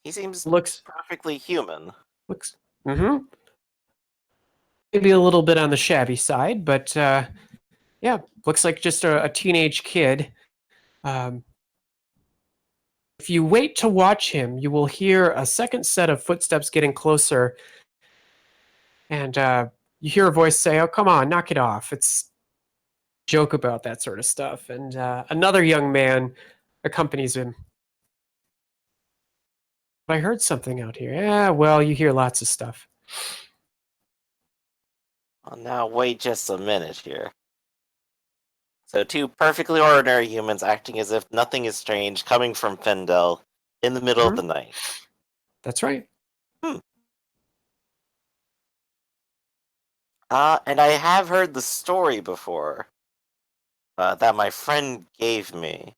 He seems Looks perfectly human. looks mm-hmm. Maybe a little bit on the shabby side, but yeah, looks like just a teenage kid. Um, if you wait to watch him, you will hear a second set of footsteps getting closer, and you hear a voice say, "Oh, come on, knock it off. It's a joke about that sort of stuff." And another young man accompanies him. I heard something out here. Yeah, well, you hear lots of stuff. Well, now wait just a minute here. So two perfectly ordinary humans acting as if nothing is strange coming from Fendel in the middle of Mhm. the night. That's right. Hmm. And I have heard the story before that my friend gave me.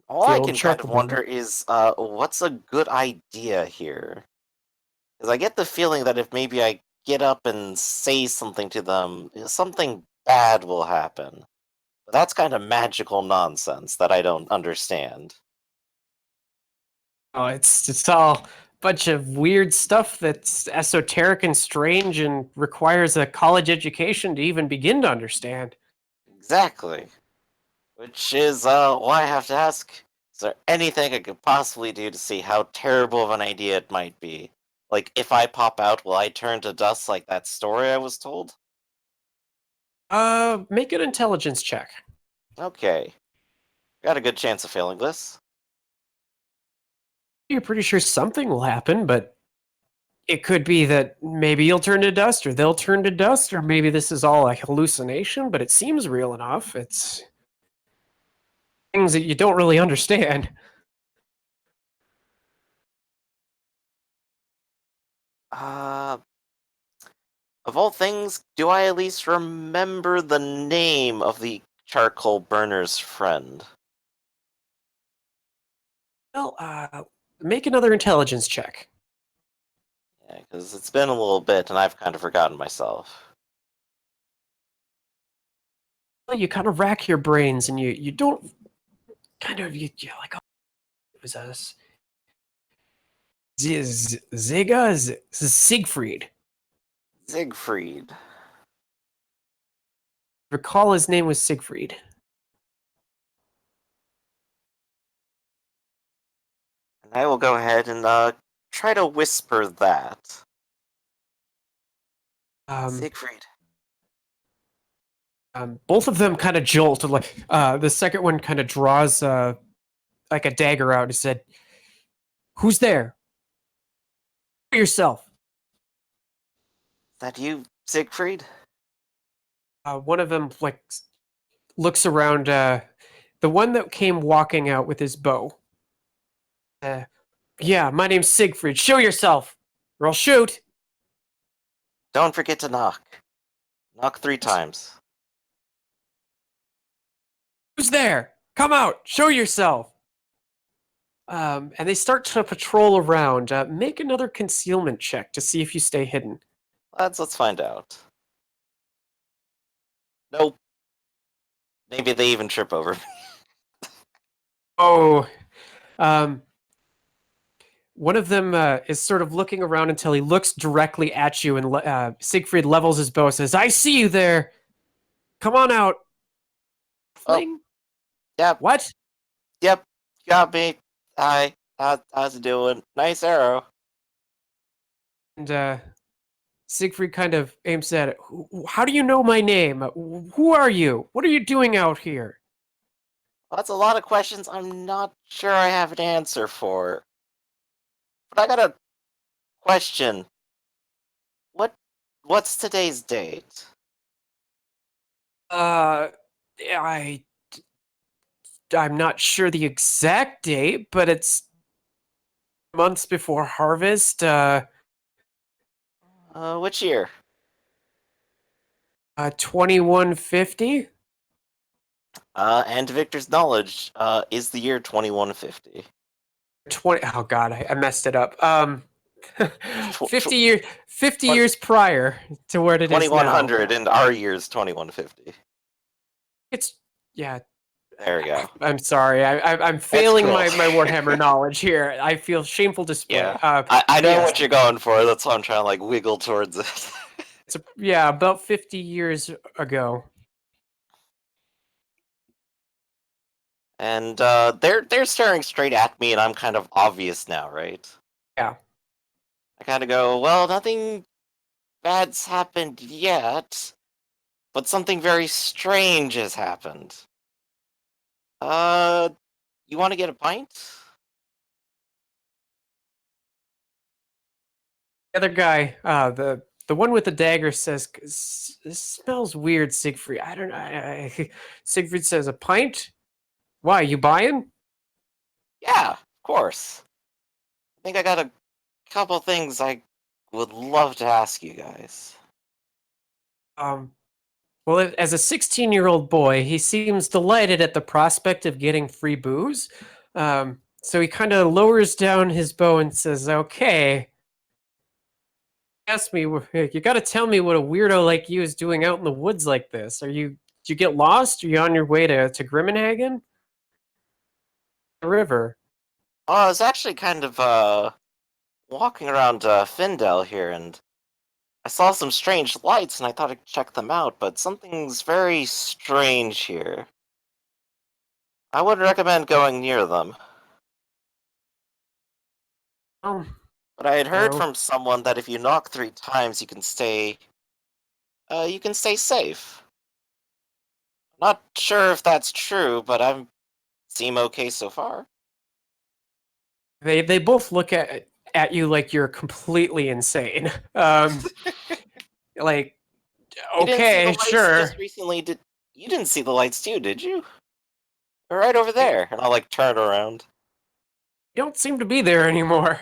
All The I old can kind of charcoal wonder burner. is what's a good idea here? Because I get the feeling that if maybe I get up and say something to them, something bad will happen. But that's kind of magical nonsense that I don't understand. Oh, it's all a bunch of weird stuff that's esoteric and strange and requires a college education to even begin to understand. Exactly. Which is why I have to ask, is there anything I could possibly do to see how terrible of an idea it might be? Like, if I pop out, will I turn to dust like that story I was told? Make an intelligence check. Okay. Got a good chance of failing this. You're pretty sure something will happen, but it could be that maybe you'll turn to dust or they'll turn to dust, or maybe this is all a hallucination, but it seems real enough. It's things that you don't really understand. Uh, of all things, do I at least remember the name of the charcoal burner's friend? Well, make another intelligence check. Yeah, because it's been a little bit and I've kind of forgotten myself. Well, you kind of rack your brains and you don't kind of you're like, oh, it was us. Ziga? Siegfried. Siegfried. Recall his name was Siegfried. And I will go ahead and try to whisper that. Um, Siegfried. both of them kind of jolt. Like the second one kind of draws like a dagger out and said, "Who's there? Yourself." That you, Siegfried? One of them like looks around. The one that came walking out with his bow. Uh, yeah, my name's Siegfried. Show yourself, or I'll shoot. Don't forget to knock. Knock 3 times. Who's there? Come out. Show yourself. And they start to patrol around. Make another concealment check to see if you stay hidden. Let's find out. Nope. Maybe they even trip over me. Oh, um, one of them is sort of looking around until he looks directly at you, and Siegfried levels his bow, says, "I see you there. Come on out." Oh, Fling? yep, What? yep. Got me. Hi. How's it doing? Nice arrow. And Siegfried kind of aims at it. How do you know my name? Who are you? What are you doing out here? Well, that's a lot of questions I'm not sure I have an answer for. But I got a question. What what's today's date? Uh, I I'm not sure the exact date, but it's months before harvest. 'Which year? 2150. And to Victor's knowledge, is the year 2150. 20. Oh God, I messed it up. Tw- 50 years. 50 tw- years prior to what it is now. 2100 and our year is 2150. It's yeah. There we go. I'm sorry. I'm It's failing cool. my Warhammer knowledge here. I feel shameful display. Yeah. I know Yes, what you're going for. That's why I'm trying to like wiggle towards it. yeah, about 50 years ago. And they're staring straight at me, and I'm kind of obvious now, right? Yeah. I kind of go, well, nothing bad's happened yet, but something very strange has happened. Uh, you want to get a pint? The other guy, the one with the dagger says, "This smells weird, Siegfried." I don't know. Siegfried says, "A pint? Why? You buying?" Yeah, of course. I think I got a couple things I would love to ask you guys. Um, well, as a 16-year-old boy, he seems delighted at the prospect of getting free booze. So he kind of lowers down his bow and says, "Okay, ask me. You got to tell me what a weirdo like you is doing out in the woods like this. Did you get lost? Are you on your way to Grimmenhagen? The river?" I was actually kind of walking around Findel here, and I saw some strange lights, and I thought I'd check them out, but something's very strange here. I would recommend going near them. Oh, But I had heard no. from someone that if you knock 3 times, you can stay safe. Not sure if that's true, but I seem okay so far. They both look at you like you're completely insane. Like, You didn't see the okay, lights sure. just recently, did you? Didn't see the lights too, did you? They're right over They there. And I'll like turn around. don't seem to be there anymore.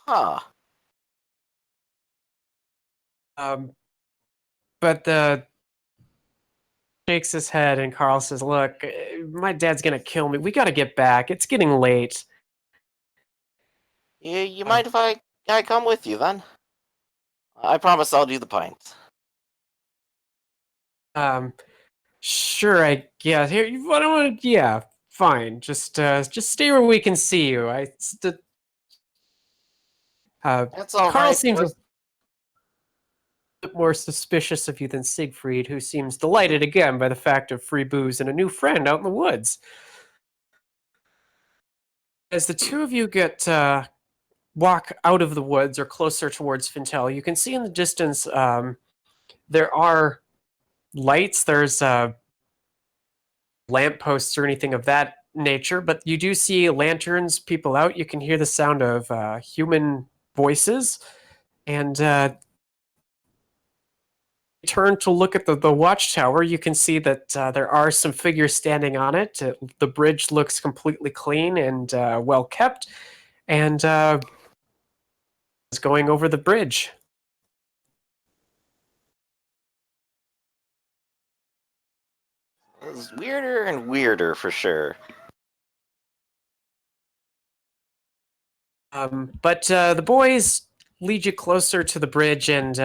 Huh. Um, but the shakes his head and Carl says, "Look, my dad's gonna kill me. We gotta get back. It's getting late." You Uh, mind if I come with you then? I promise I'll do the pint. um, sure, I guess. Here, I don't want. Yeah, fine. Just stay where we can see you. Uh, That's all Carl right. seems a bit more suspicious of you than Siegfried, who seems delighted again by the fact of free booze and a new friend out in the woods. As the two of you get walk out of the woods or closer towards Fintel, you can see in the distance there are lights. There's lampposts or anything of that nature, but you do see lanterns, people out. You can hear the sound of human voices, and turn to look at the watchtower. You can see that there are some figures standing on it. The bridge looks completely clean and well kept, and is going over the bridge. It's weirder and weirder for sure. But the boys lead you closer to the bridge, and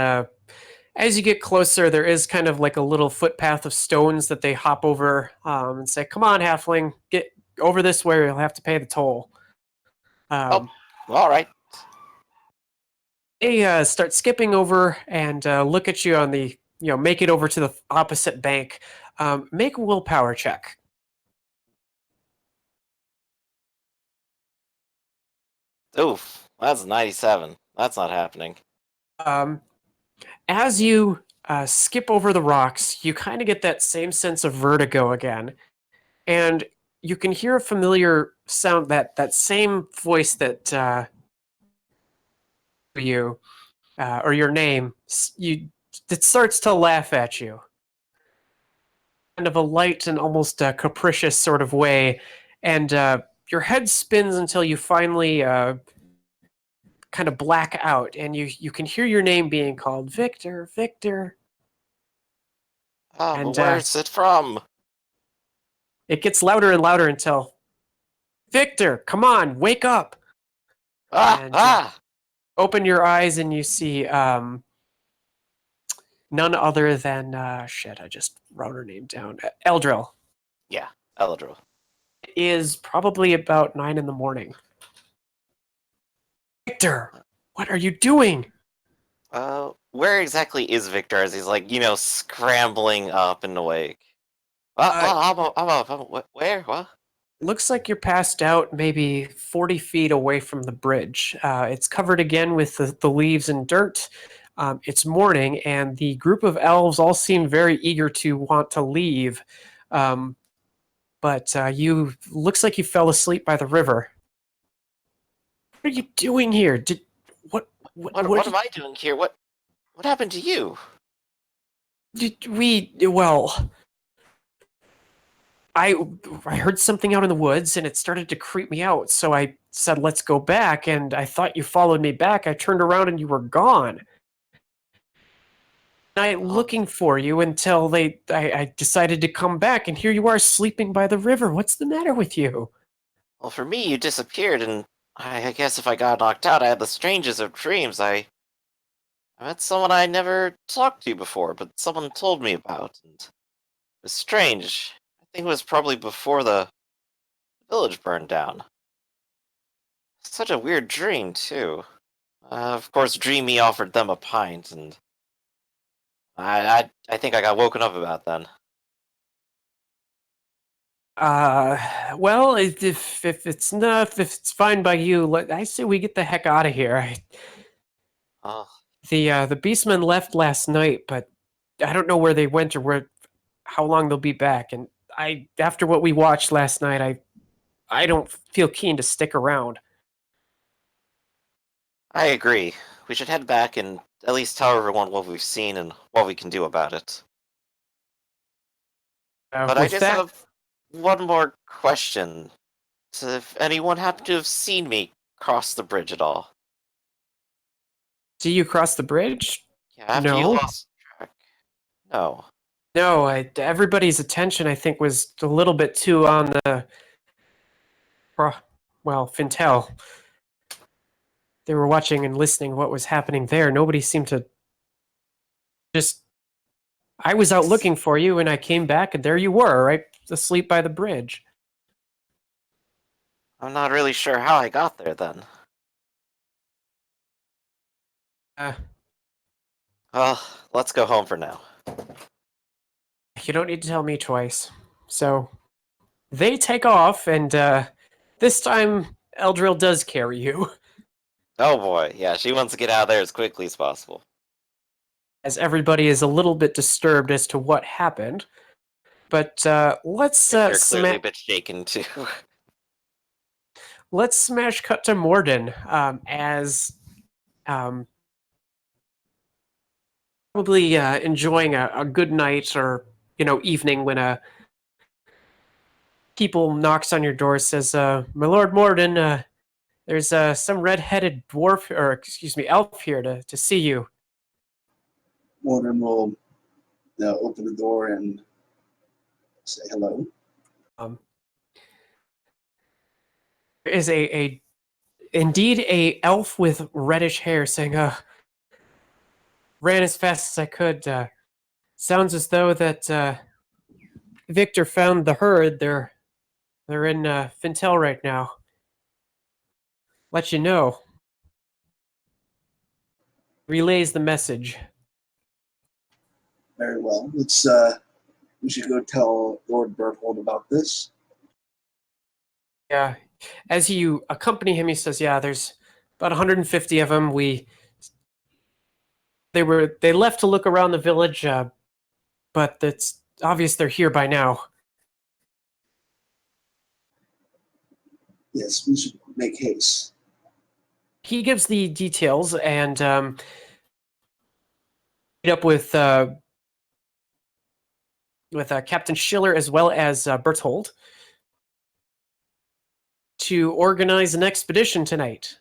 as you get closer, there is kind of like a little footpath of stones that they hop over and say, "Come on, halfling, get over this way. You'll have to pay the toll." Oh, Um, all right. they start skipping over and look at you on the, make it over to the opposite bank. Make a willpower check. Oof, that's 97. That's not happening. Um, as you skip over the rocks, you kind of get that same sense of vertigo again, and you can hear a familiar sound, that same voice that you or your name. You It starts to laugh at you, kind of a light and almost capricious sort of way, and your head spins until you finally kind of black out, and you can hear your name being called, Victor, Victor, Ah, but and where's it from? it gets louder and louder until, Victor, come on, wake up, Ah, and ah! open your eyes, and you see none other than shit. I just wrote her name down. Eldril. Yeah, Eladril. It is probably about 9 in the morning. Victor, what are you doing? Where exactly is Victor as he's like, scrambling up and awake? Uh, I'm up. Where? What? Looks like you're passed out maybe 40 feet away from the bridge. It's covered again with the leaves and dirt. It's morning, and the group of elves all seem very eager to want to leave. Um, but you looks like you fell asleep by the river. What are you doing here? What What am I doing here? What happened to you? did we? Well, I I heard something out in the woods and it started to creep me out. So I said, "Let's go back." And I thought you followed me back. I turned around and you were gone. I Oh, looking for you until I decided to come back, and here you are sleeping by the river. What's the matter with you? well, for me, you disappeared, and I guess if I got knocked out, I had the strangest of dreams. I met someone I never talked to before, but someone told me about, and it was strange. I think it was probably before the village burned down. Such a weird dream, too. Of course, Dreamy offered them a pint, and I think I got woken up about then. Uh, well, if it's not if it's fine by you, I say we get the heck out of here. Oh, The beastmen left last night, but I don't know where they went or where how long they'll be back. And I after what we watched last night, I don't feel keen to stick around. I agree. We should head back and at least tell everyone what we've seen and what we can do about it. But I With just that, have one more question. So if anyone happened to have seen me cross the bridge at all? do you cross the bridge? Yeah, after you No. lost track. No. No, everybody's attention, I think, was a little bit too on uh, well, Fintel. They were watching and listening what was happening there. Nobody seemed to just. I was out looking for you, and I came back, and there you were, right asleep by the bridge. I'm not really sure how I got there then. Uh, Well, let's go home for now. you don't need to tell me twice. So they take off, and this time Eldril does carry you, Oh boy, yeah, she wants to get out of there as quickly as possible. as everybody is a little bit disturbed as to what happened. But let's Victor clearly a smash. bit shaken too. Let's smash cut to Morden as um, probably enjoying a good night or evening when a people knocks on your door says, "My Lord Morden, there's some red-headed dwarf or excuse me elf here to see you." Warden will open the door and say hello. Um, there is a indeed a elf with reddish hair saying, "Ran as fast as I could. Sounds as though that Victor found the herd. They're in Fintel right now. Let you know." Relays the message. Very well. Let's. We should go tell Lord Berthold about this. Yeah. As you accompany him, he says, "Yeah, there's about 150 of them. They left to look around the village, but it's obvious they're here by now." Yes, we should make haste. He gives the details and meet up with Captain Schiller as well as Berthold to organize an expedition tonight.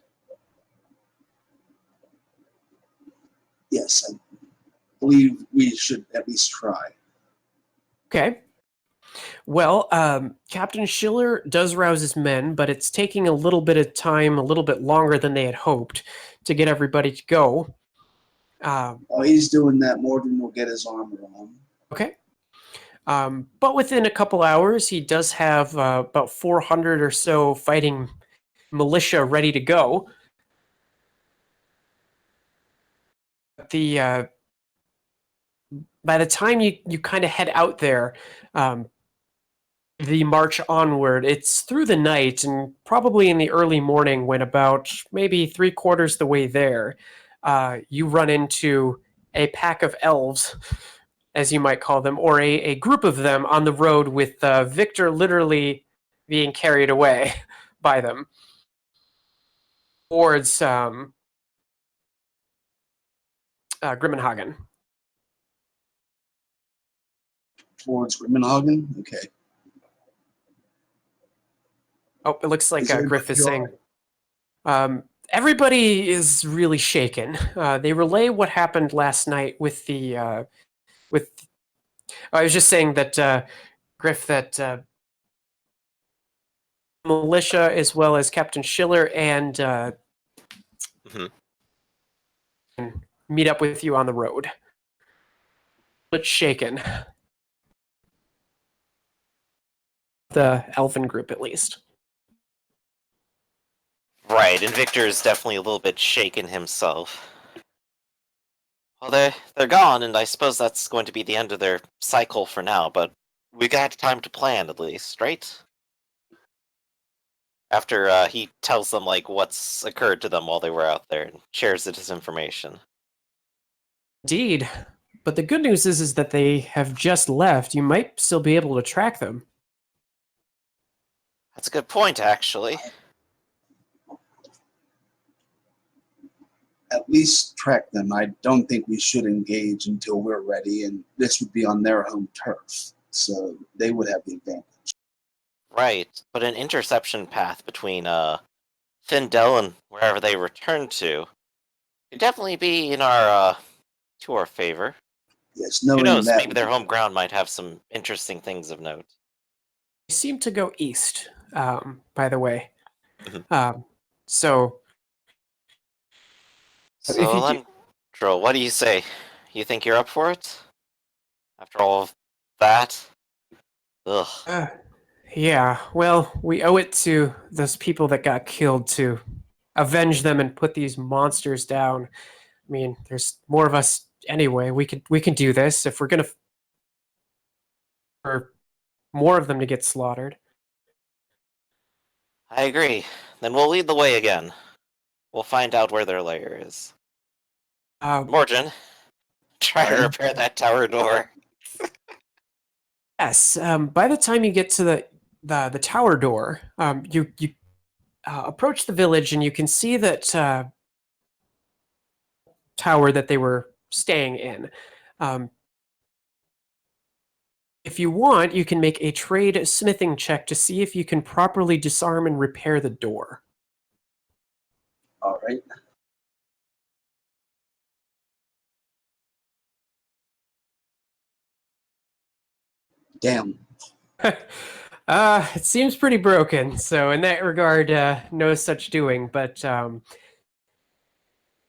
Yes, I believe we should at least try. Okay. Well, Captain Schiller does rouse his men, but it's taking a little bit of time, a little bit longer than they had hoped to get everybody to go. While he's doing that, Morden will get his armor on. Okay. But within a couple hours, he does have about 400 or so fighting militia ready to go. The by the time you kind of head out there, the march onward, it's through the night and probably in the early morning when about maybe three-quarters the way there, you run into a pack of elves, as you might call them, or a group of them on the road with Victor literally being carried away by them towards Grimmenhagen. Towards Grimmenhagen? Okay. Oh, it looks like Is everybody Griff is saying. all right? Everybody is really shaken. They relay what happened last night with the with. I was just saying that Griff, that militia as well as Captain Schiller and Mhm. meet up with you on the road. But shaken. The elven group, at least. Right, and Victor's definitely a little bit shaken himself. Well, they're gone, and I suppose that's going to be the end of their cycle for now, but we got time to plan at least, right? After he tells them like what's occurred to them while they were out there and shares it as information. Indeed. But the good news is that they have just left. You might still be able to track them. That's a good point, actually. At least track them. I don't think we should engage until we're ready, and this would be on their home turf, so they would have the advantage. Right, but an interception path between Findel and wherever they return to could definitely be in our to our favor. Yes, Who knowing knows? that. Maybe their home ground might have some interesting things of note. They seem to go east, by the way. Mhm. So, if So, you do, Lendro, what do you say? You think you're up for it? After all of that? Ugh. yeah, well, we owe it to those people that got killed to avenge them and put these monsters down. I mean, there's more of us anyway. We can do this if we're gonna for more of them to get slaughtered. I agree. Then we'll lead the way again. We'll find out where their lair is. Uh, Morgan, try to Right. repair that tower door. yes. By the time you get to the tower door, you approach the village and you can see that tower that they were staying in. Um, if you want, you can make a trade smithing check to see if you can properly disarm and repair the door. All right. Damn. It seems pretty broken, so in that regard, no such doing. But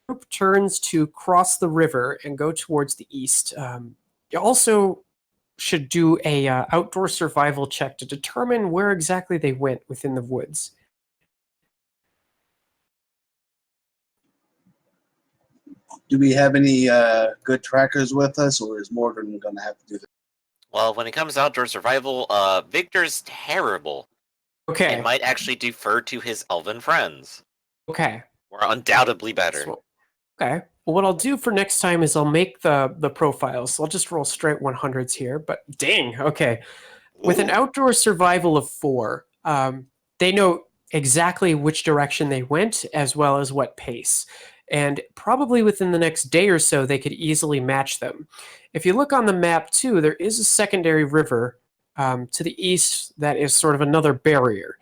group turns to cross the river and go towards the east. You also should do a outdoor survival check to determine where exactly they went within the woods. Do we have any good trackers with us, or is Morgan going to have to do that? Well, when it comes to outdoor survival, Victor's terrible. Okay. And might actually defer to his elven friends. Okay. We're undoubtedly better. So, okay. Well, what I'll do for next time is I'll make the profiles. So I'll just roll straight 100s here. But dang, okay. With an Ooh. outdoor survival of 4, they know exactly which direction they went as well as what pace. And probably within the next day or so, they could easily match them. If you look on the map too, there is a secondary river to the east that is sort of another barrier.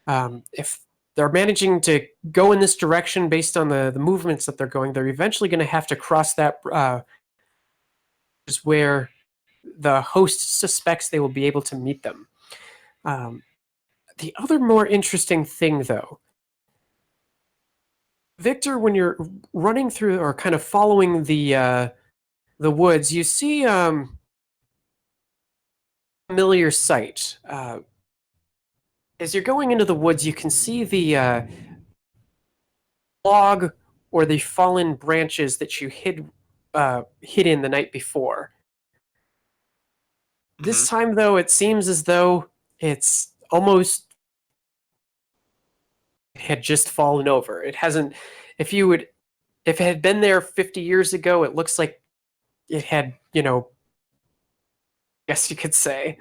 If they're managing to go in this direction based on the movements that they're going, they're eventually going to have to cross that is where the host suspects they will be able to meet them. The other more interesting thing, though, Victor, when you're running through or kind of following the woods, you see familiar sight. As you're going into the woods, you can see the log or the fallen branches that you hid in the night before. This time, though, it seems as though it's almost had just fallen over. It hasn't. If it had been there 50 years ago, it looks like it had, guess you could say.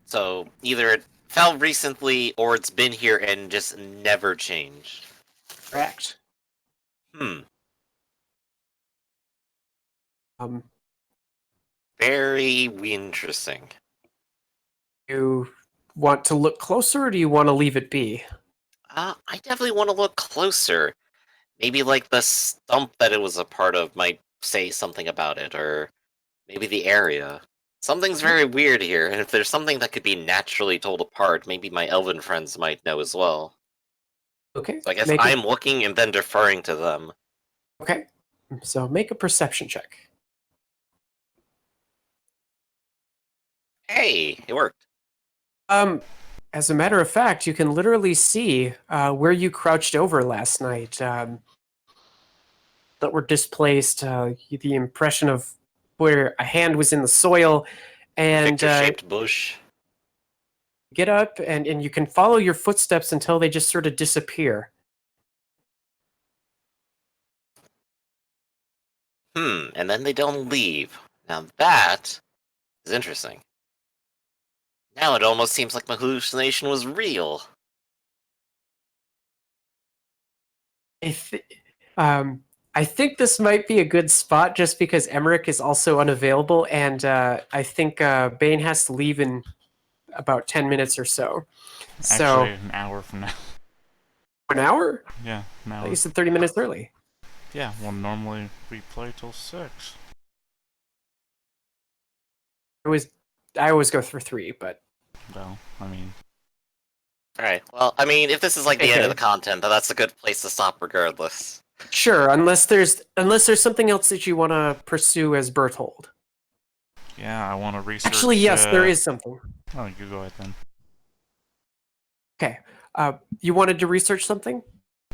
So either it fell recently or it's been here and just never changed. Correct. Hmm. Um, Very interesting. you want to look closer, or do you want to leave it be? I definitely want to look closer. Maybe like the stump that it was a part of might say something about it, or maybe the area. Something's very weird here, and if there's something that could be naturally told apart, maybe my elven friends might know as well. Okay. So I guess I'm looking and then deferring to them. Okay. So make a perception check. Hey, it worked. As a matter of fact, you can literally see where you crouched over last night. That were displaced. The impression of where a hand was in the soil, and Victor-shaped bush. get up, and you can follow your footsteps until they just sort of disappear. And then they don't leave. Now that is interesting. Now it almost seems like my hallucination was real. I think this might be a good spot just because Emmerich is also unavailable, and I think Bane has to leave in about 10 minutes or so. So, Actually, an hour from now. an hour? Yeah, an I hour. think you said 30 minutes early. Yeah, well, normally we play till 6. I always go for 3, but Well, I mean, Alright, well, I mean, if this is like the end of Okay. the content, then that's a good place to stop regardless. sure, unless there's something else that you want to pursue as Berthold. yeah, I want to research. Actually, yes, there is something. Oh, you go ahead then. Okay. You wanted to research something?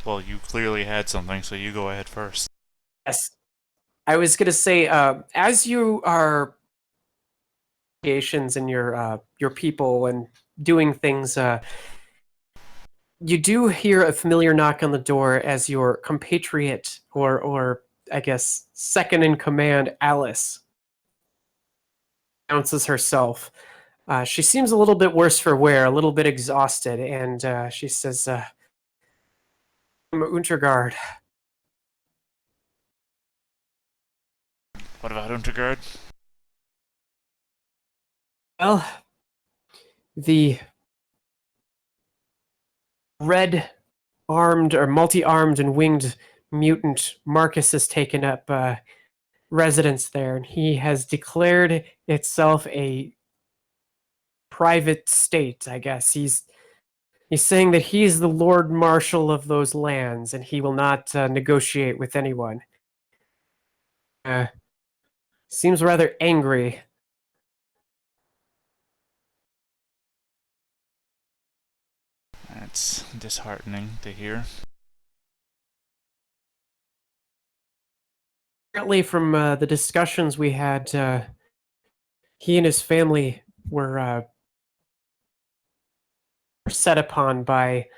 Well, you clearly had something, so you go ahead first. Yes. I was going to say, as you are in your people and doing things, you do hear a familiar knock on the door as your compatriot, or I guess second in command, Alice, announces herself. She seems a little bit worse for wear, a little bit exhausted, and she says, "I'm Untergard." What about Untergard? Well, the red armed or multi-armed and winged mutant Marcus has taken up residence there, and he has declared itself a private state, I guess. He's saying that he's the Lord Marshal of those lands, and he will not negotiate with anyone. Seems rather angry. That's disheartening to hear. Apparently, from the discussions we had, he and his family were set upon by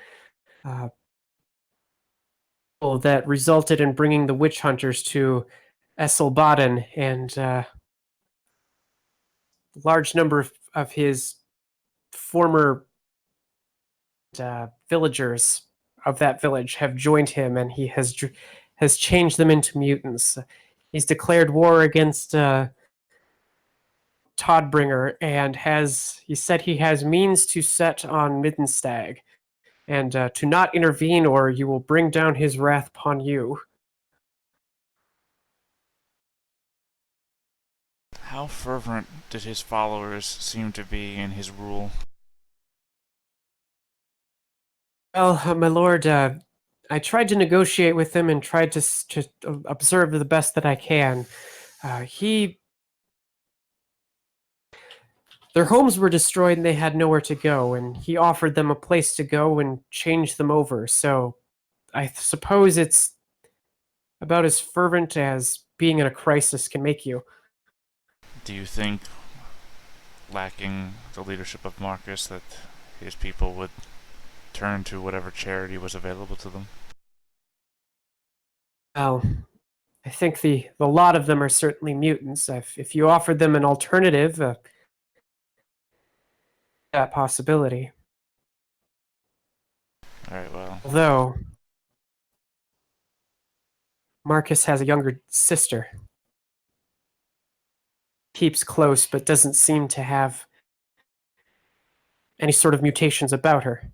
that resulted in bringing the witch hunters to Esselbaden, and a large number of his former villagers of that village have joined him, and he has changed them into mutants. He's declared war against Todbringer, and he said he has means to set on Middenstag, and to not intervene, or you will bring down his wrath upon you. How fervent did his followers seem to be in his rule? Well, my lord, I tried to negotiate with him and tried to observe the best that I can. He Their homes were destroyed and they had nowhere to go, and he offered them a place to go and change them over. So I suppose it's about as fervent as being in a crisis can make you. Do you think, lacking the leadership of Marcus, that his people would turn to whatever charity was available to them? Well, I think the lot of them are certainly mutants. If you offered them an alternative, that possibility. Alright, well, Although Marcus has a younger sister. Keeps close, but doesn't seem to have any sort of mutations about her.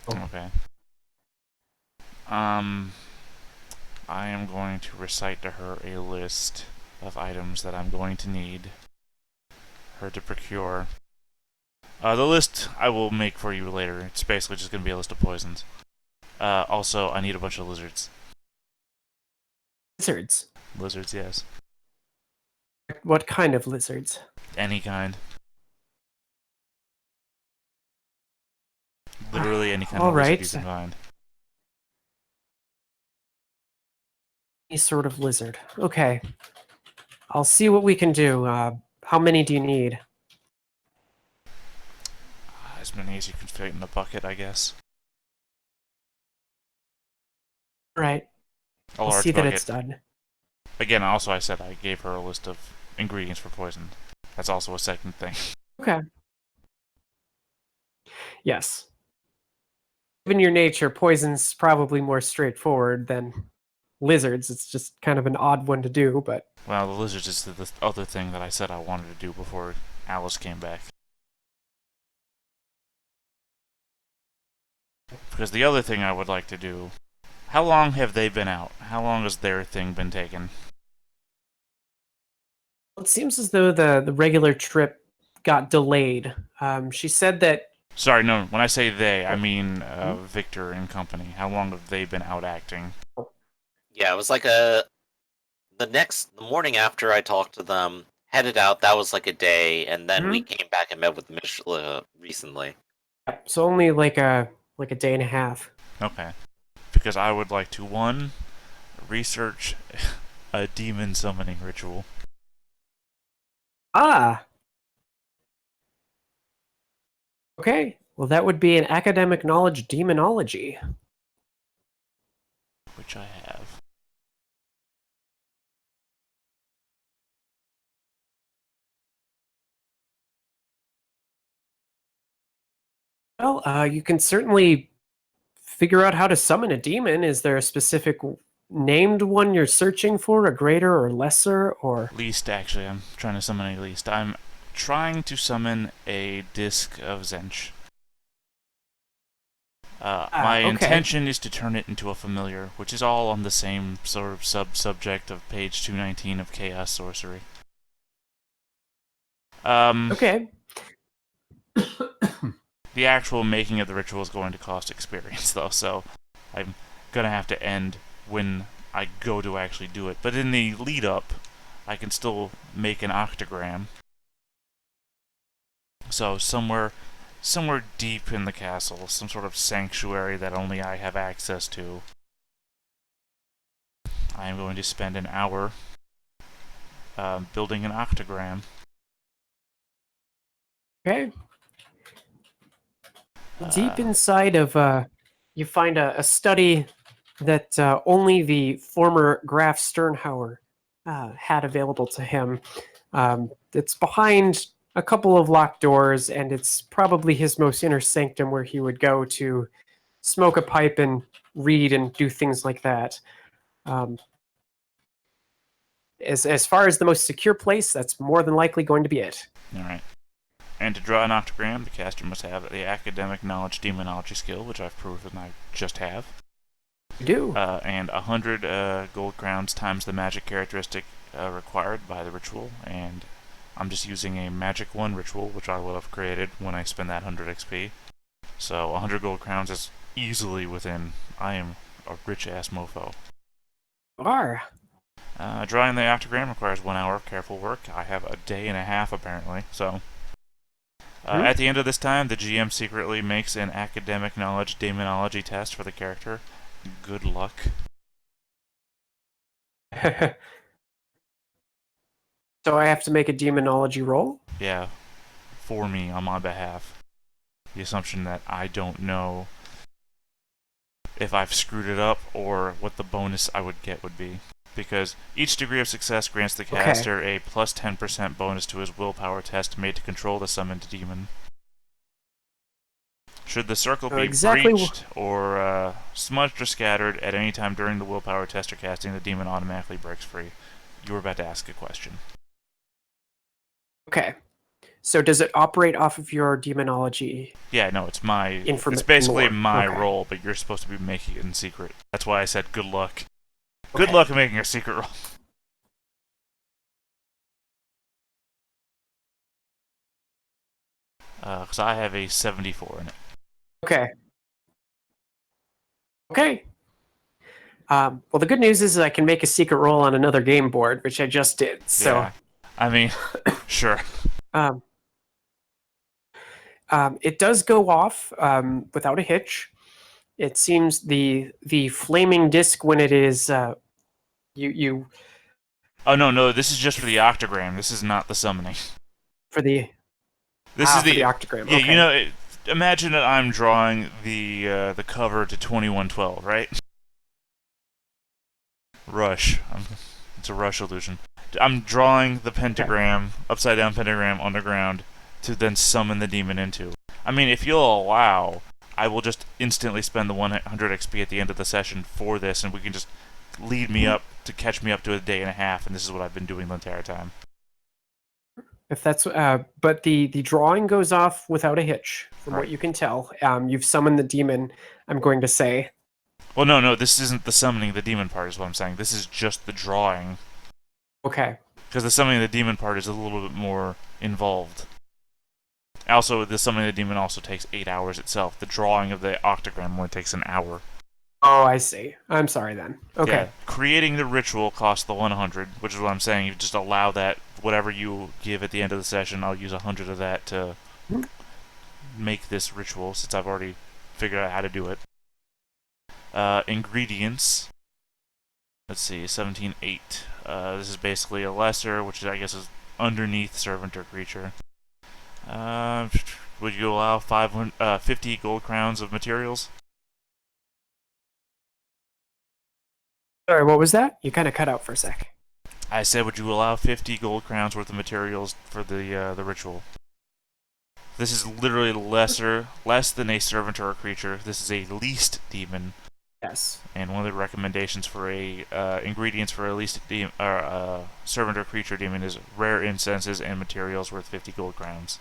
okay. I am going to recite to her a list of items that I'm going to need her to procure. The list I will make for you later. It's basically just going to be a list of poisons. Also, I need a bunch of lizards. Lizards? Lizards, yes. What kind of lizards? Any kind. Literally any kind All of lizard right. you can find. Any sort of lizard. Okay. I'll see what we can do. How many do you need? As many as you can fit in a bucket, I guess. Right. A I'll large see that bucket. it's done. Again, also I said I gave her a list of ingredients for poison. That's also a second thing. Okay. Yes. Given your nature, poison's probably more straightforward than lizards. It's just kind of an odd one to do, but Well, the lizards is the other thing that I said I wanted to do before Alice came back. Because the other thing I would like to do... How long have they been out? How long has their thing been taken? it seems as though the regular trip got delayed. She said that Sorry, no, when I say they, I mean Victor and company. How long have they been out acting? Yeah, it was like the morning after I talked to them, headed out. That was like a day, and then we came back and met with Mishla recently. so only like a day and a half. Okay. Because I would like to, one, research a demon summoning ritual. Ah. Okay. Well, that would be an academic knowledge demonology. Which I have. Well, you can certainly figure out how to summon a demon. Is there a specific named one you're searching for, a greater or lesser, or? Least, actually. I'm trying to summon a least. I'm trying to summon a disc of Zench. My okay. intention is to turn it into a familiar, which is all on the same sort of sub-subject of page 219 of Chaos Sorcery. Okay. The actual making of the ritual is going to cost experience, though, so I'm gonna have to end when I go to actually do it. But in the lead-up, I can still make an octagram. So somewhere deep in the castle, some sort of sanctuary that only I have access to, I am going to spend an hour building an octagram. Okay. Deep inside of, you find a study that only the former Graf Sternhauer had available to him. It's behind a couple of locked doors, and it's probably his most inner sanctum where he would go to smoke a pipe and read and do things like that. As far as the most secure place, that's more than likely going to be it. Alright. And to draw an octagram, the caster must have the academic knowledge demonology skill, which I've proven I just have. You do. And 100 gold crowns times the magic characteristic required by the ritual, and I'm just using a magic 1 ritual, which I will have created when I spend that 100 XP. So 100 gold crowns is easily within. I am a rich-ass mofo. You are. Drawing the octagram requires 1 hour of careful work. I have a day and a half, apparently, so... At the end of this time, the GM secretly makes an academic knowledge demonology test for the character. Good luck. So I have to make a demonology roll? Yeah, for me, on my behalf. The assumption that I don't know if I've screwed it up or what the bonus I would get would be. Because each degree of success grants the caster a plus 10% bonus to his willpower test made to control the summoned demon. Should the circle be breached or smudged or scattered at any time during the willpower test or casting, the demon automatically breaks free. You were about to ask a question. Okay. So does it operate off of your demonology? Yeah, no, it's basically lore. my Okay. role, but you're supposed to be making it in secret. That's why I said good luck. Good luck making a secret roll. Because I have a 74 in it. Okay. Okay. Well, the good news is I can make a secret roll on another game board, which I just did. So, Yeah. I mean, sure. It does go off without a hitch. It seems the flaming disc when it is you Oh, no, this is just for the octagram. This is not the summoning. for the This is for the octagram. Yeah, Okay. imagine that I'm drawing the cover to 2112, right? Rush. It's a Rush illusion. I'm drawing the pentagram, upside down pentagram on the ground, to then summon the demon into. I mean, if you'll allow, I will just instantly spend the 100 XP at the end of the session for this, and we can just lead me up to catch me up to a day and a half, and this is what I've been doing the entire time. If that's but the drawing goes off without a hitch, from Right. what you can tell. You've summoned the demon. I'm going to say. Well, no, this isn't the summoning the demon part, is what I'm saying. This is just the drawing. Okay. Because the summoning the demon part is a little bit more involved. Also, the summoning the demon also takes 8 hours itself. The drawing of the octagram only takes an hour. Oh, I see. I'm sorry then. Okay. Yeah, creating the ritual costs the 100, which is what I'm saying. You just allow that, whatever you give at the end of the session, I'll use 100 of that to make this ritual, since I've already figured out how to do it. Ingredients. Let's see, 17.8. This is basically a lesser, which I guess is underneath servant or creature. Would you allow 50 gold crowns of materials? Sorry, what was that? You kind of cut out for a sec. I said, would you allow 50 gold crowns worth of materials for the ritual? This is literally less than a servant or a creature. This is a least demon. Yes. And one of the recommendations for ingredients for a least servant or creature demon is rare incenses and materials worth 50 gold crowns.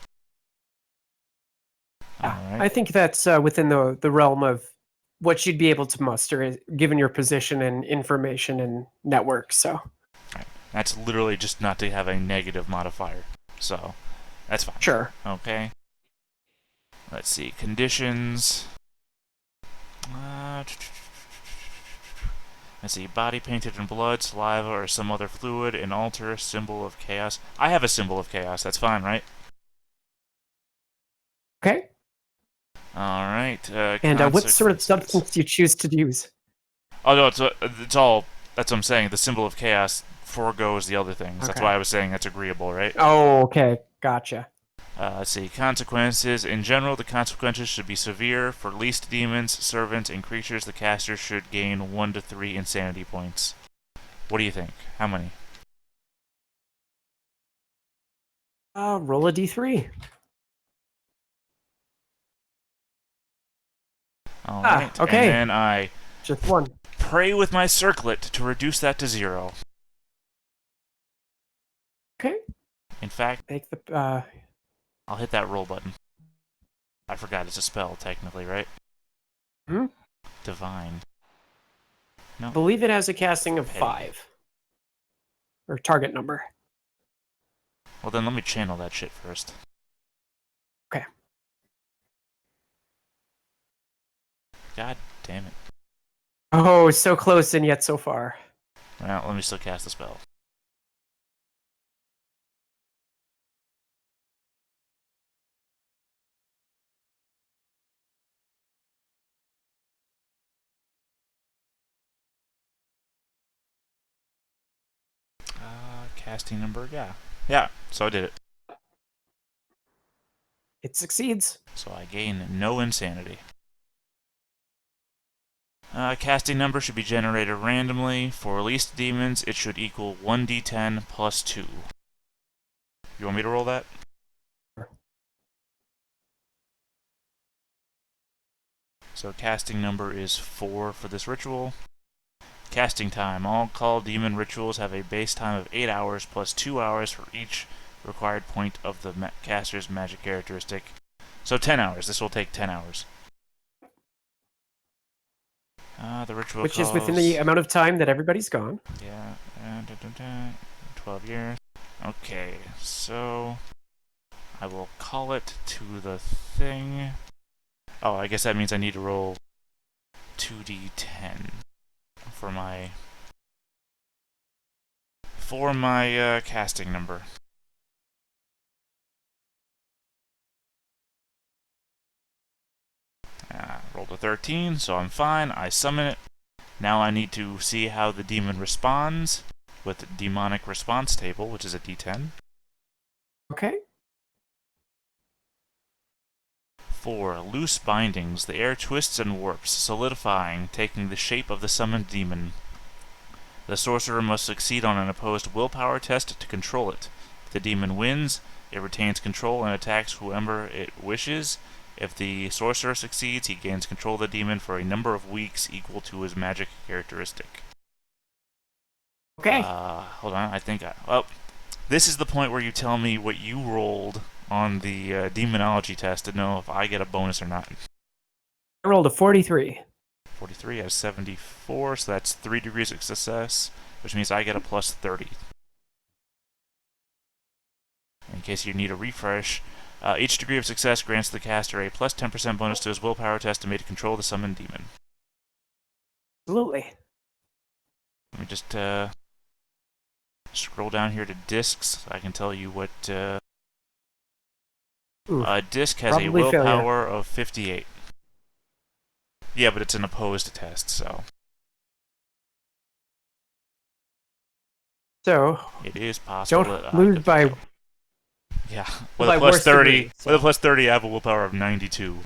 Alright. I think that's within the realm of what you'd be able to muster, given your position and information and network. So. Right. That's literally just not to have a negative modifier. So, that's fine. Sure. Okay. Let's see. Conditions. Let's see. Body painted in blood, saliva, or some other fluid. An altar, symbol of chaos. I have a symbol of chaos. That's fine, right? Okay. Alright. And what sort of substance do you choose to use? Oh, no, it's all... That's what I'm saying. The symbol of chaos foregoes the other things. Okay. That's why I was saying that's agreeable, right? Oh, okay. Gotcha. Let's see. Consequences. In general, the consequences should be severe. For least demons, servants, and creatures, the caster should gain 1 to 3 insanity points. What do you think? How many? Roll a d3. Alright. Okay. And then I Just one. pray with my circlet to reduce that to 0. Okay. In fact, Make the I'll hit that roll button. I forgot it's a spell, technically, right? Hmm? Divine. I believe it has a casting of Hey. 5. Or target number. Well, then let me channel that shit first. Okay. God damn it. Oh, so close and yet so far. Well, let me still cast the spell. Casting number, yeah. Yeah, so I did it. It succeeds. So I gain no insanity. Casting number should be generated randomly. For released demons, it should equal 1d10 plus 2. You want me to roll that? So casting number is 4 for this ritual. Casting time. All call demon rituals have a base time of 8 hours plus 2 hours for each required point of the caster's magic characteristic. So 10 hours. This will take 10 hours. The ritual Which calls... is within the amount of time that everybody's gone. Yeah. 12 years. Okay, so... I will call it to the thing. Oh, I guess that means I need to roll 2d10 for my casting number. Rolled a 13, so I'm fine. I summon it. Now I need to see how the demon responds with the demonic response table, which is a d10. Okay. 4. Loose bindings. The air twists and warps, solidifying, taking the shape of the summoned demon. The sorcerer must succeed on an opposed willpower test to control it. If the demon wins, it retains control and attacks whoever it wishes. If the sorcerer succeeds, he gains control of the demon for a number of weeks equal to his magic characteristic. Okay. Hold on, I think well, this is the point where you tell me what you rolled on the demonology test to know if I get a bonus or not. I rolled a 43. 43 out of 74, so that's 3 degrees of success, which means I get a plus 30. In case you need a refresh, each degree of success grants the caster a plus 10% bonus to his willpower test to made to control the summoned demon. Absolutely. Let me just scroll down here to discs so I can tell you what... disc has a willpower of 58. Yeah, but it's an opposed test, so... So... It is possible don't lose by... Yeah, with a plus 30, with a plus 30, I have a willpower of 92.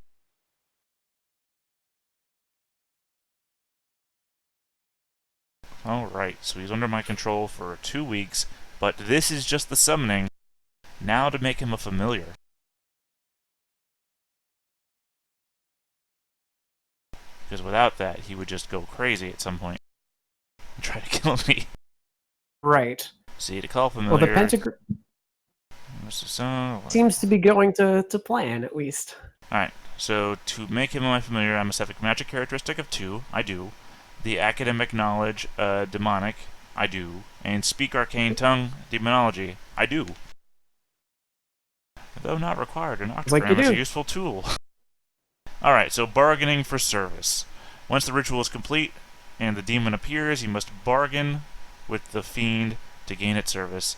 Alright, so he's under my control for 2 weeks, but this is just the summoning. Now to make him a familiar. Because without that, he would just go crazy at some point and try to kill me. Right. See, to call familiar... Well, the pentagram seems to be going to plan, at least. Alright, so to make him my familiar, I must have a magic characteristic of 2. I do. The academic knowledge, demonic. I do. And speak arcane tongue, demonology. I do. Though not required, an octagram is a useful tool. Alright, so bargaining for service. Once the ritual is complete and the demon appears, you must bargain with the fiend to gain its service.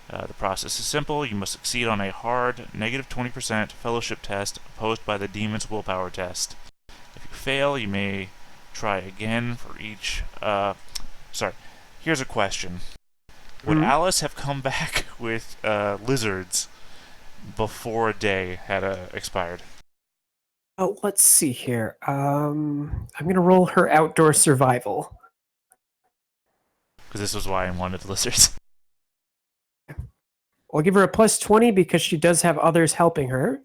The process is simple. You must succeed on a hard, negative 20% fellowship test opposed by the demon's willpower test. If you fail, you may try again for each... sorry. Here's a question. Would Alice have come back with lizards before a day had expired? Oh, let's see here. I'm going to roll her outdoor survival. Because this was why I wanted lizards. I'll give her a plus 20 because she does have others helping her.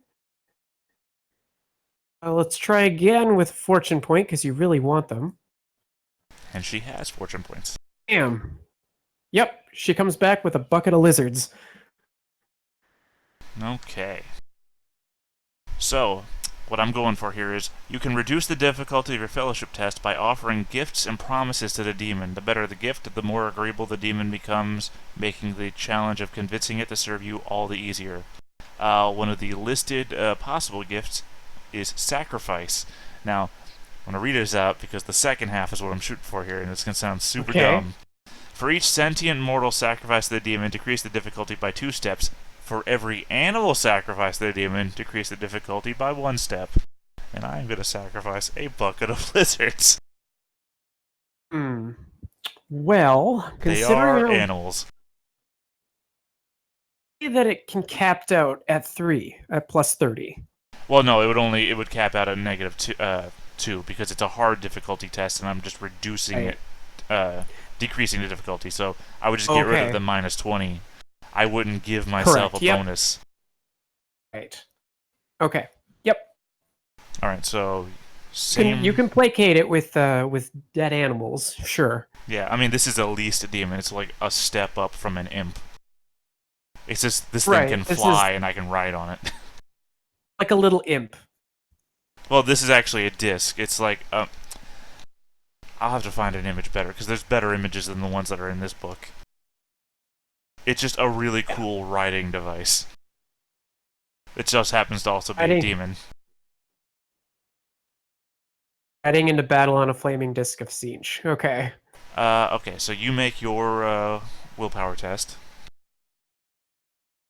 Let's try again with fortune point because you really want them. And she has fortune points. Damn. Yep, she comes back with a bucket of lizards. Okay. So, what I'm going for here is, you can reduce the difficulty of your fellowship test by offering gifts and promises to the demon. The better the gift, the more agreeable the demon becomes, making the challenge of convincing it to serve you all the easier. One of the listed possible gifts is sacrifice. Now, I'm going to read this out because the second half is what I'm shooting for here, and it's going to sound super dumb. For each sentient mortal sacrificed to the demon, decrease the difficulty by 2 steps. For every animal sacrificed to the demon, decrease the difficulty by 1 step. And I'm going to sacrifice a bucket of lizards. Hmm. Well, They considering are how animals. that it can capped out at 3 at plus 30. Well, no, it would cap out at negative 2 because it's a hard difficulty test, and I'm just reducing Right. it, decreasing the difficulty. So I would just get rid of Okay. the minus 20. I wouldn't give myself Correct, a yep. bonus. Right. Okay. Yep. All right, so same. You can placate it with dead animals, sure. Yeah, I mean this is at least a demon. It's like a step up from an imp. It's just this thing Right, can this fly, is- and I can ride on it. Like a little imp. Well, this is actually a disc. It's like I'll have to find an image better because there's better images than the ones that are in this book. It's just a really cool riding device. It just happens to also be a demon. Heading into battle on a flaming disc of siege. Okay. Okay, so you make your willpower test.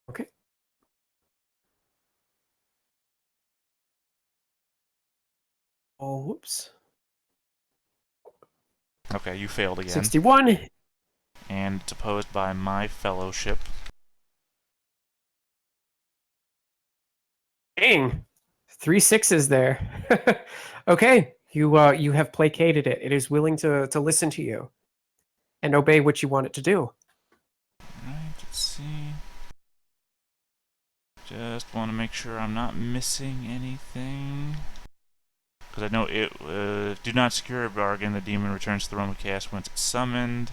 Okay. Oh, whoops. Okay, you failed again. 61. And it's opposed by my fellowship. Dang. 3 6s there. Okay. You have placated it. It is willing to listen to you and obey what you want it to do. Alright, let's see. Just want to make sure I'm not missing anything. Because I know it, do not secure a bargain. The demon returns to the realm of chaos once it's summoned.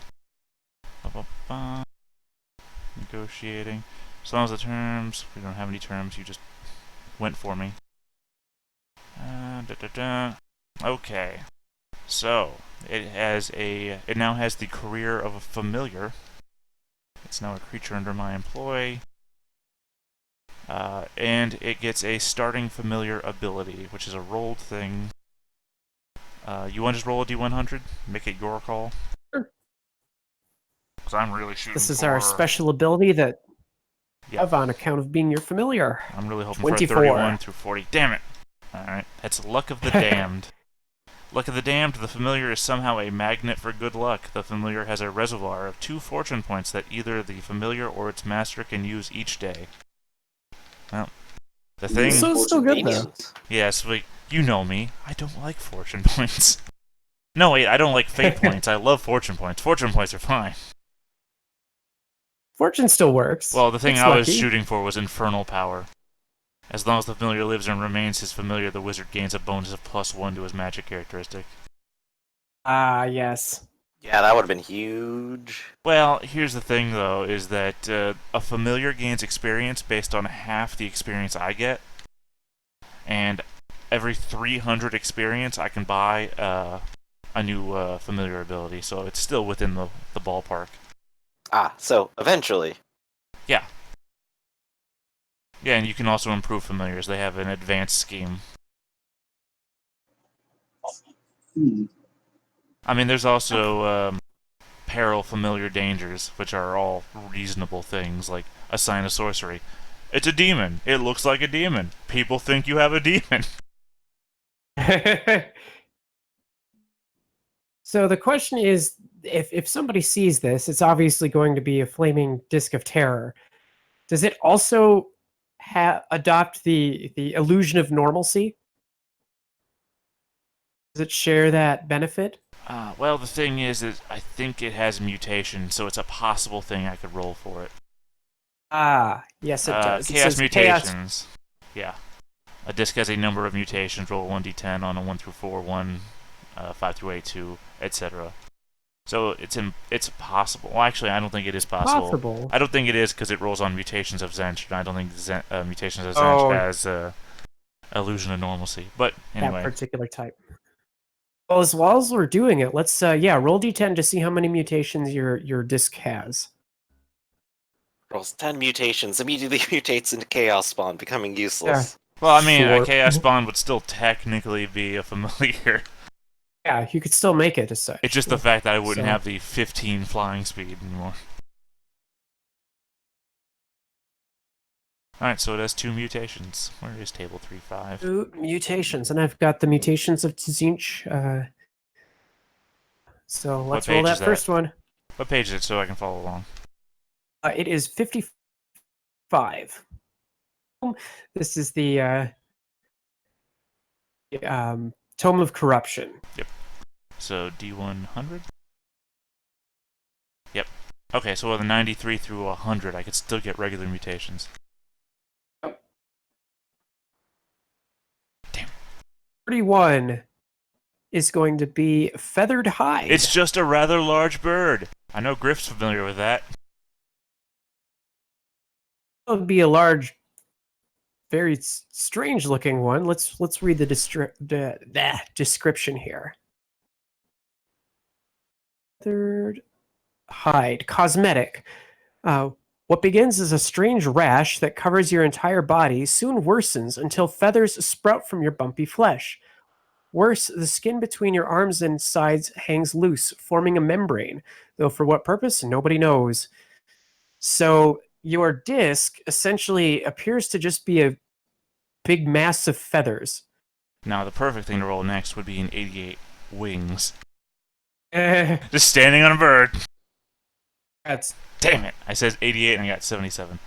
Ba-ba-ba. Negotiating. As long as the terms, we don't have any terms, you just went for me. Da-da-da. Okay. So, it now has the career of a familiar. It's now a creature under my employ. And it gets a starting familiar ability, which is a rolled thing. You want to just roll a d100? Make it your call? Sure. Because I'm really shooting This is for... our special ability that Yeah. have on account of being your familiar. I'm really hoping 24. for a 31 through 40. Damn it! Alright, that's Luck of the Damned. Luck of the Damned, the familiar is somehow a magnet for good luck. The familiar has a reservoir of 2 fortune points that either the familiar or its master can use each day. Well, the thing... So it's still good, though. Convenient. Yes, but you know me. I don't like fortune points. No, wait, I don't like fate points. I love fortune points. Fortune points are fine. Fortune still works. Well, the thing It's I was lucky. shooting for was infernal power. As long as the familiar lives and remains his familiar, the wizard gains a bonus of +1 to his magic characteristic. Ah, yes. Yeah, that would have been huge. Well, here's the thing, though, is that a familiar gains experience based on half the experience I get. And every 300 experience, I can buy a new familiar ability, so it's still within the ballpark. Ah, so eventually. Yeah. Yeah, and you can also improve familiars. They have an advanced scheme. Hmm. I mean, there's also peril, familiar, dangers, which are all reasonable things, like a sign of sorcery. It's a demon. It looks like a demon. People think you have a demon. So the question is, if somebody sees this, it's obviously going to be a flaming disc of terror. Does it also adopt the illusion of normalcy? Does it share that benefit? Well, the thing is I think it has mutation, so it's a possible thing I could roll for it. Ah, yes, it does. It Chaos says mutations. Yeah. A disc has a number of mutations. Roll 1d10 on a 1 through 4, 1, 5 through 8, 2, etc. So it's possible. Well, actually, I don't think it is possible. Possible. I don't think it is because it rolls on mutations of Zench, and I don't think mutations of Zench has illusion of normalcy. But anyway. That particular type. Well, as well as we're doing it, let's roll d10 to see how many mutations your disc has. Rolls 10 mutations, immediately mutates into Chaos Spawn, becoming useless. Well, I mean, Sure. a Chaos Spawn would still technically be a familiar. Yeah, you could still make it as such. It's just the fact that I wouldn't So- have the 15 flying speed anymore. Alright, so it has 2 mutations. Where is table 3.5? Ooh, mutations, and I've got the mutations of Tzinch. So let's roll page that is that? first one. What page is it so I can follow along? It is 55. This is the Tome of Corruption. So D100? Yep. Okay, so with a 93 through 100, I could still get regular mutations. 31 is going to be Feathered Hide. It's just a rather large bird. I know Griff's familiar with that. It would be a large, very strange-looking one. Let's read the description here. Feathered Hide, cosmetic. What begins as a strange rash that covers your entire body soon worsens until feathers sprout from your bumpy flesh. Worse, the skin between your arms and sides hangs loose, forming a membrane, though for what purpose, nobody knows. So your disc essentially appears to just be a big mass of feathers. Now, the perfect thing to roll next would be an 88 wings. That's Just standing on a bird. Damn it! I said 88 and I got 77.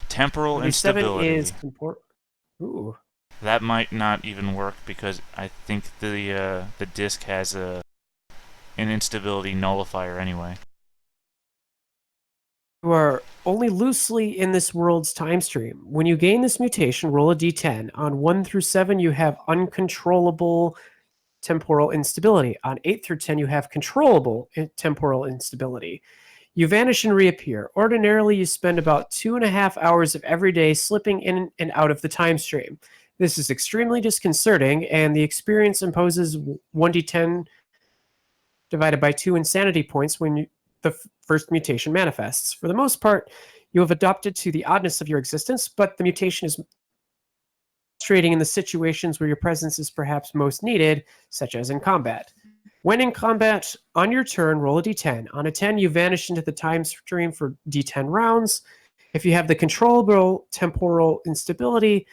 Temporal 77 instability. is Ooh. That might not even work because I think the disc has an instability nullifier anyway. You are only loosely in this world's time stream. When you gain this mutation, roll a d10. On 1 through 7, you have uncontrollable temporal instability. On 8 through 10, you have controllable temporal instability. You vanish and reappear. Ordinarily, you spend about 2.5 hours of every day slipping in and out of the time stream. This is extremely disconcerting, and the experience imposes 1d10 divided by 2 insanity points when the first mutation manifests. For the most part, you have adapted to the oddness of your existence, but the mutation is frustrating in the situations where your presence is perhaps most needed, such as in combat. When in combat, on your turn, roll a d10. On a 10, you vanish into the time stream for d10 rounds. If you have the controllable temporal instability,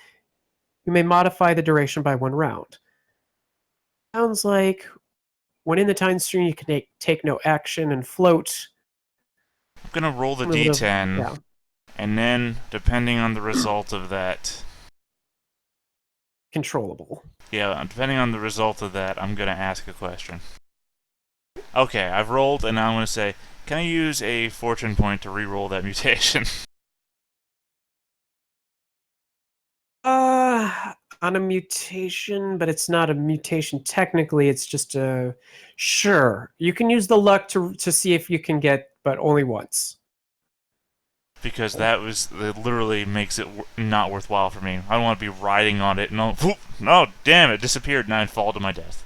you may modify the duration by 1 round. Sounds like when in the time stream, you can take no action and float. I'm gonna roll the A little d10, yeah. and then, depending on the result of that... Controllable. Yeah, depending on the result of that, I'm gonna ask a question. Okay, I've rolled, and now I'm gonna say, can I use a fortune point to re-roll that mutation? On a mutation, but it's not a mutation technically. It's just a sure. You can use the luck to see if you can get, but only once. Because that literally makes it not worthwhile for me. I don't want to be riding on it, and no, damn it, disappeared, and I'd fall to my death.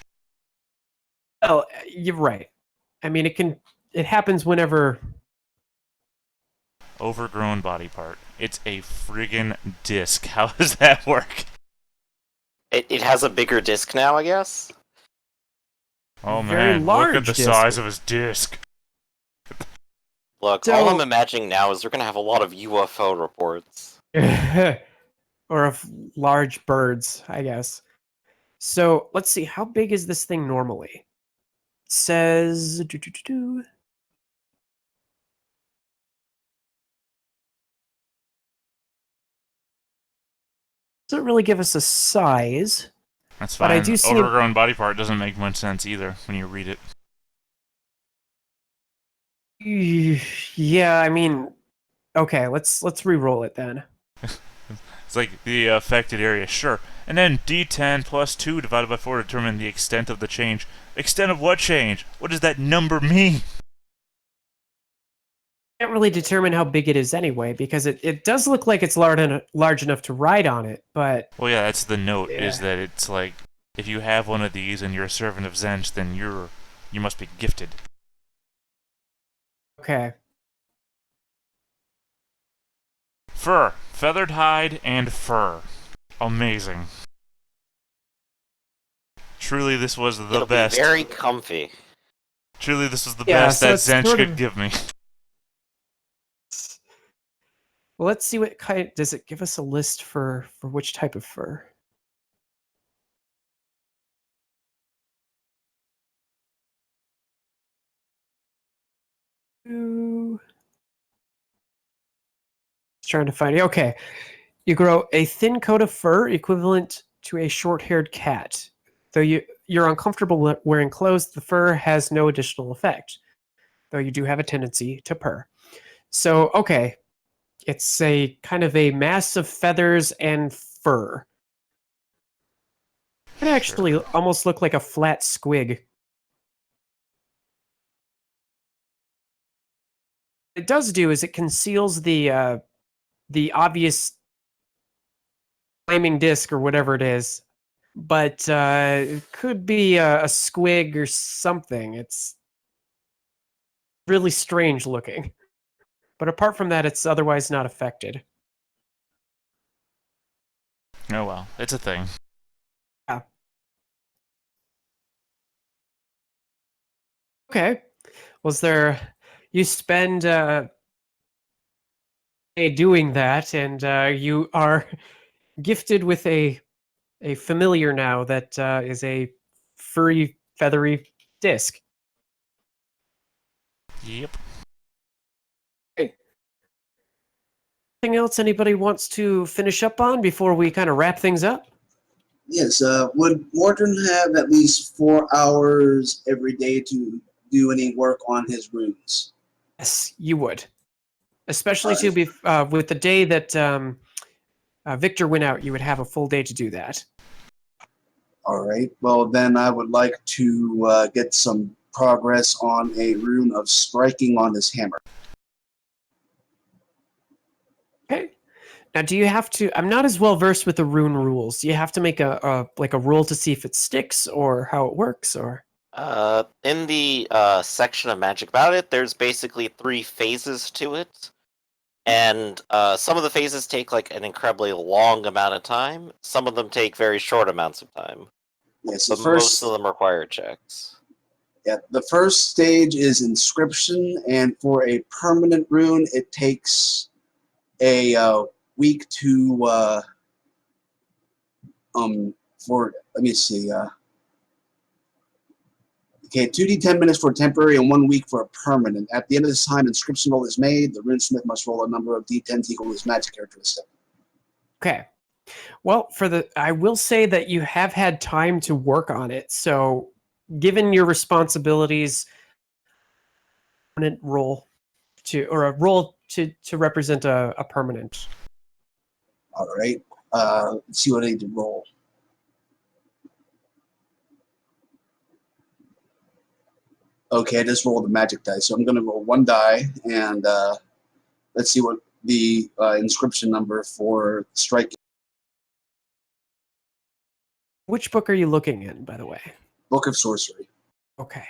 Well, you're right. I mean, it happens whenever. Overgrown body part. It's a friggin' disc. How does that work? It has a bigger disc now, I guess. Oh Very man, look large at the disc. size of his disc. Look, So- all I'm imagining now is they're gonna have a lot of UFO reports. or of large birds, I guess. So let's see. How big is this thing normally? It says. Doesn't really give us a size. That's But fine. I do see- Overgrown body part doesn't make much sense either when you read it. Yeah, I mean, okay, let's re-roll it then. It's like the affected area, sure. And then D10 plus 2 divided by 4 to determine the extent of the change. Extent of what change? What does that number mean? Can't really determine how big it is anyway, because it does look like it's large enough to ride on it, but Well, yeah, that's the note, Yeah. is that it's like, if you have one of these and you're a servant of Zench, then you must be gifted. okay. Fur. Feathered hide and fur. Amazing. Truly, this was the It'll best. be very comfy. Truly, this was the Yeah, best so that it's Zench sort could of- give me. Well, let's see what kind. Does it give us a list for which type of fur? Ooh. Just trying to find it. Okay. You grow a thin coat of fur equivalent to a short-haired cat. Though you're uncomfortable wearing clothes, the fur has no additional effect, though you do have a tendency to purr. So, okay, it's a kind of a mass of feathers and fur. It actually Sure. almost look like a flat squig. What it does do is it conceals the obvious flaming disc or whatever it is, but it could be a squig or something. It's really strange looking. But apart from that, it's otherwise not affected. Oh well, it's a thing. Yeah. Okay. Was there... You spend a day doing that, and you are gifted with a familiar now that is a furry, feathery disc. Yep. Okay. Anything else anybody wants to finish up on before we kind of wrap things up? Yes, would Morton have at least 4 hours every day to do any work on his runes? Yes, you would. Especially Alright. to be with the day that Victor went out, you would have a full day to do that. All right. Well, then I would like to get some progress on a rune of striking on his hammer. Okay. Now, do you have to? I'm not as well versed with the rune rules. Do you have to make a rule to see if it sticks or how it works, or? In the section of magic about it, there's basically 3 phases to it. And some of the phases take like an incredibly long amount of time. Some of them take very short amounts of time. Yes, But most of them require checks. the first stage is inscription, and for a permanent rune, it takes a week to for let me see. Okay, 2d10 minutes for temporary and 1 week for a permanent. At the end of this time, inscription roll is made. The runesmith must roll a number of d10s equal to his magic characteristic. Okay. Well, I will say that you have had time to work on it. So, given your responsibilities, permanent role or a role to represent a permanent. All right. Let's see what I need to roll. Okay, I just rolled a magic die, so I'm going to roll 1 die, and let's see what the inscription number for striking. Which book are you looking in, by the way? Book of Sorcery. Okay.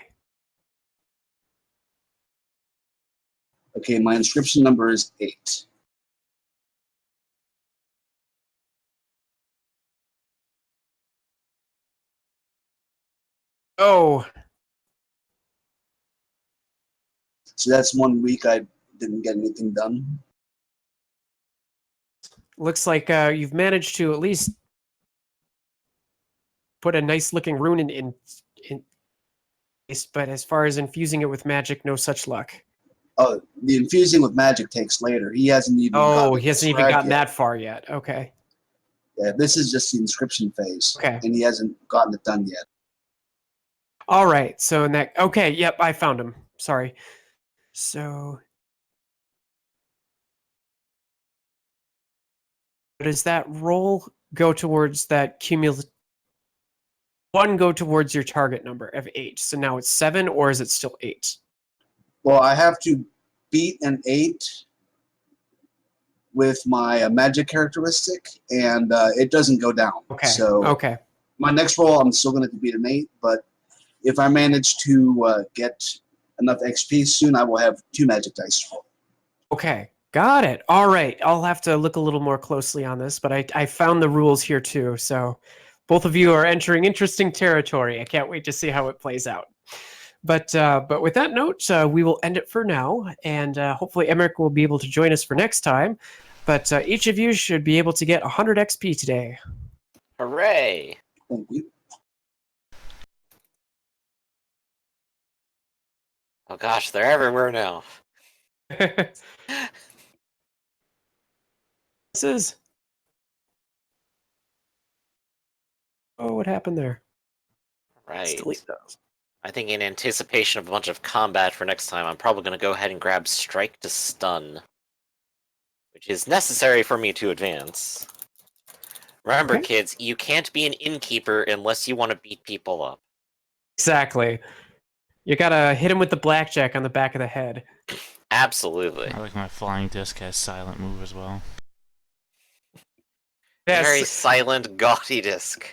Okay, my inscription number is 8. Oh, So that's 1 week I didn't get anything done. looks like you've managed to at least put a nice looking rune in but as far as infusing it with magic, no such luck. Oh, the infusing with magic takes later. He hasn't even Oh, gotten he hasn't even described gotten yet. that far yet. Okay. Yeah, this is just the inscription phase. Okay. And he hasn't gotten it done yet. All right. So in that, okay, yep, I found him. Sorry. So does that roll go towards that cumulative? 1 go towards your target number of 8. So now it's 7, or is it still 8? Well, I have to beat an 8 with my magic characteristic, and it doesn't go down. Okay. So Okay. my next roll, I'm still going to beat an 8, but if I manage to get enough XP soon, I will have 2 magic dice to roll. Okay. Got it. All right. I'll have to look a little more closely on this, but I found the rules here too. So both of you are entering interesting territory. I can't wait to see how it plays out. But with that note, we will end it for now, and hopefully Emmerich will be able to join us for next time. But each of you should be able to get 100 XP today. Hooray! Thank you. Oh gosh, they're everywhere now. This is. Oh, what happened there? Let's Right. delete those. I think in anticipation of a bunch of combat for next time, I'm probably going to go ahead and grab Strike to Stun, which is necessary for me to advance. Remember, Okay. kids, you can't be an innkeeper unless you want to beat people up. Exactly. You gotta hit him with the blackjack on the back of the head. Absolutely. I like my flying disc has silent move as well. Very Yes. silent, gaudy disc.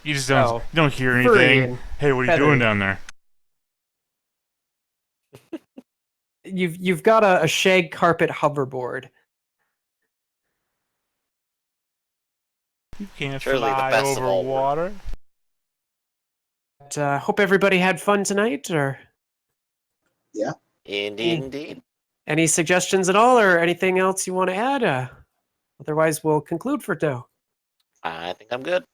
You just Oh, don't hear furry anything. and Hey, what are you feathery. doing down there? You've got a shag carpet hoverboard. You can't Surely the fly best of over all worlds. water. But, hope everybody had fun tonight. Or Indeed, indeed. any suggestions at all, or anything else you want to add? Otherwise, we'll conclude for now. I think I'm good.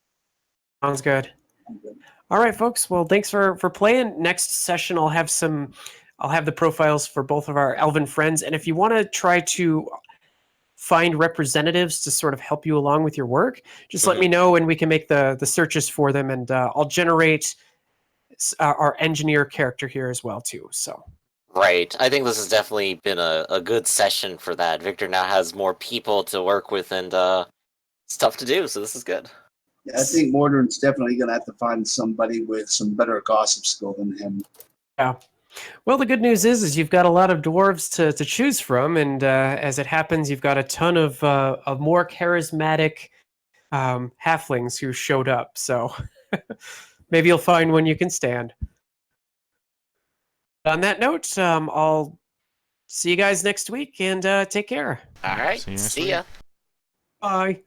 Sounds good. I'm good. All right, folks. Well, thanks for playing. Next session, I'll have the profiles for both of our elven friends, and if you want to try to find representatives to sort of help you along with your work, just let me know, and we can make the searches for them, and I'll generate our engineer character here as well too. So. Right. I think this has definitely been a good session for that. Victor now has more people to work with and stuff to do, so this is good. Yeah, I think Mordred's definitely going to have to find somebody with some better gossip skill than him. Yeah. Well, the good news is you've got a lot of dwarves to choose from, and as it happens, you've got a ton of more charismatic halflings who showed up. So maybe you'll find one you can stand. On that note, I'll see you guys next week, and take care. All right. See you next See week. ya. Bye.